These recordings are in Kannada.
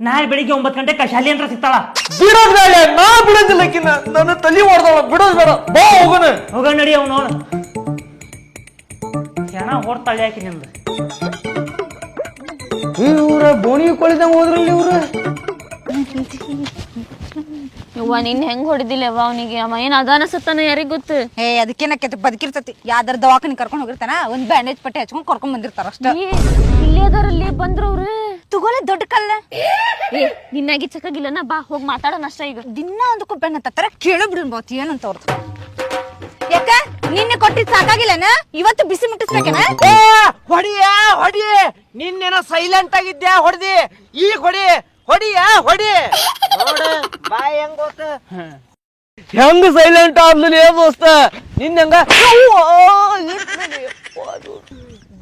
ನಾಳೆ ಬೆಳಿಗ್ಗೆ 9 ಗಂಟೆಗೆ ಶಾಲಿ ಅಂತ ಸಿಗ್ತಾಳ. ಬಿಡೋದ್ ಬೇಡ, ನಾ ಬಿಡೋದಿಲ್ಲಕಿನ, ನನ್ನ ತಲೆ ಹೊಡೆದವಳ, ಬಿಡೋದ್ ಬೇಡ, ಬಾ ಹೋಗೋಣ. ಹೋಗ ನಡಿ ಅವ್ನು ಜನ ಹೊಡ್ತಾಳೆ ಯಾಕೆ ನಿಂದು. ಇವ್ರ ಬೋಣಿ ಕೊಳಿದಂಗ ಹೋದ್ರಲ್ಲಿ ಇವ್ರ. ಯವ್ವ ನಿನ್ ಹೆಂಗ್ ಹೊಡಿದಿಲ್ಲ ಯವ್ವ ಅವನಿಗೆ, ಅವ ಏನ್ ಅದಾನ ಸತ್ತಾನ ಯಾರಿಗ್ ಗೊತ್ತು. ಅದಕ್ಕೇನಕ್ಕೆ ಬದುಕಿರ್ತತಿ, ಯಾವ್ದಾರ ದವಾಖಾನೆ ಕರ್ಕೊಂಡ್ ಹೋಗಿರ್ತಾನ, ಒಂದ್ ಬ್ಯಾಂಡೇಜ್ ಪಟ್ಟಿ ಹಚ್ಕೊಂಡ್ ಕರ್ಕೊಂಡ್ ಬಂದಿರ್ತಾರ ಅಷ್ಟ. ಇಲ್ಲೇ ಅದಾರಲ್ಲಿ ಬಂದ್ರು ಅವ್ರು. ತಗೋಲೆ ದೊಡ್ಡ ಕಲ್ಲ. ನಿನ್ನಾಗಿ ಚಕ್ಕಾಗಿಲ್ಲನ, ಬಾ ಹೋಗಿ ಮಾತಾಡೋಣ ಅಷ್ಟ. ಈಗ ದಿನ ಒಂದಕ್ಕೂ ಬೆಣ್ಣ ತರ ಕೇಳಿ ಬಿಡ್ಬೋದು ಏನಂತ ಅವ್ರದ್ದು. ಯಾಕ ನಿನ್ನೆ ಕೊಟ್ಟಿದ್ ಸಾಕಾಗಿಲ್ಲನ, ಇವತ್ತು ಬಿಸಿ ಮುಟ್ಟಿಸ್ಬೇಕೇನ? ಹೊಡಿಯ ಹೊಡಿ, ನಿನ್ನೇನ ಸೈಲೆಂಟ್ ಆಗಿದ್ಯಾ, ಹೊಡ್ದಿ, ಈಗ ಹೊಡಿ, ಹೊಡಿಯ ಹೊಡಿ. ನೋಡ ಬಾಯ್ ಹೆಂಗ್ ಗೊತ್ತ, ಹೆಂಗ ಸೈಲೆಂಟ್ ಆದ್ಲಿ ದೋಸ್ತ. ನಿನ್ನಂಗ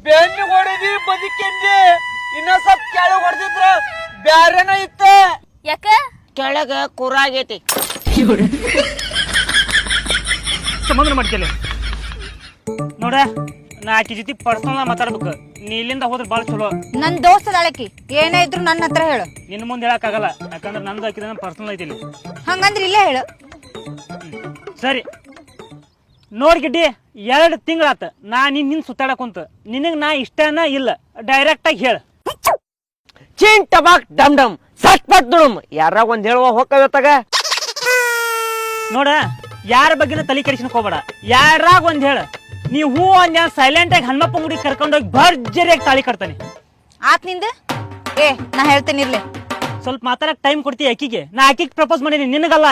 ಬೆನ್ನು ಹೊಡೆದಿ ಬದುಕಿಂದಿ, ಇನ್ನ ಸ್ವಲ್ಪ ಕೆಳಗ್ ಹೊಡೆದಿದ್ರ ಬ್ಯಾರೇನ ಇತ್ತ. ಯಾಕ ಕೆಳಗ ಕುರಾಗೈತಿ. ಸಂಬಂಧ ಮಾಡ್ಕೇಳಿ ನೋಡ, ನಾ ಆಕಿ ಜೊತೆ ಪರ್ಸನಲ್ ಮಾತಾಡ್ಬೇಕು. ನೀ ಇಲ್ಲಿಂದ ಹೋದ್ರೆ ಭಾಳ ಚಲೋ. ನನ್ ದೋಸ್ತ ಅದಾಳಕಿ, ಏನೇ ಇದ್ರು ನನ್ನ ಹತ್ರ ಹೇಳು. ನಿನ್ನ ಮುಂದೆ ಹೇಳಕ್ಕಾಗಲ್ಲ, ಯಾಕಂದ್ರೆ ನಂದು ಹಾಕಿದ ಪರ್ಸನಲ್ ಐತಿ ಇಲ್ಲಿ. ಹಂಗಂದ್ರೆ ಇಲ್ಲೇ ಹೇಳು. ಸರಿ ನೋಡ್ ಗಿಡ್ಡಿ, 2 ತಿಂಗಳಾತ ನಾ ನಿನ್ ಸುತ್ತಾಡಕ್ ಕುಂತ. ನಿನಗ್ ನಾ ಇಷ್ಟನ ಇಲ್ಲ, ಡೈರೆಕ್ಟ್ ಆಗಿ ಹೇಳ. ಚಿನ್ ಟಬಾಕ್ ಡಮ್ ಡಮ್ ಸಟ್ ಪಟ್ ದುಡಮ್, ಯಾರಾಗ ಒಂದ್ ಹೇಳುವ ಹೋಗತ್ತಾಗ. ನೋಡ, ಯಾರ ಬಗ್ಗೆನ ತಲೆ ಕೆಡಿಸ್ಕೊಂಡ್ ಹೋಗ್ಬೇಡ, ಯಾರಾಗ ಒಂದ್ ಹೇಳ. ನೀ ಹೂ ಒಂದ್ ಸೈಲೆಂಟ್ ಆಗಿ ಹನುಮಪ್ಪ ಗುಡಿ ಕರ್ಕೊಂಡೋಗಿ ಭರ್ಜರಿಯಾಗಿ ತಾಳಿ ಕಟ್ತಾನೆ. ಆತ್ ನಿಂದ ನಾ ಹೇಳ್ತೇನೆ ಇರ್ಲಿ. ಸ್ವಲ್ಪ ಮಾತಾಡಕ್ ಟೈಮ್ ಕೊಡ್ತೀಯ ಆಕಿಗೆ? ನಾ ಆಕಿಗೆ ಪ್ರಪೋಸ್ ಮಾಡೀನಿ, ನಿನಗಲ್ಲ.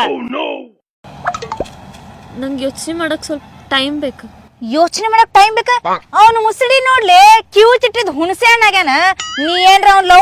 ನಂಗೆ ಯೋಚನೆ ಮಾಡಕ್ ಸ್ವಲ್ಪ ಟೈಮ್ ಬೇಕು. ಯೋಚನೆ ಮಾಡಕ್ ಟೈಮ್ ಬೇಕ? ಅವನು ಮುಸುಡಿ ನೋಡ್ಲಿ, ಕ್ಯೂ ಚಿಟ್ಟಿದ್ ಹುಣಸೆ ಹಣ್ಣಾಗ್ಯಾನ. ನೀ ಏನ್ರ ಅವ್ನ್ ಲವ್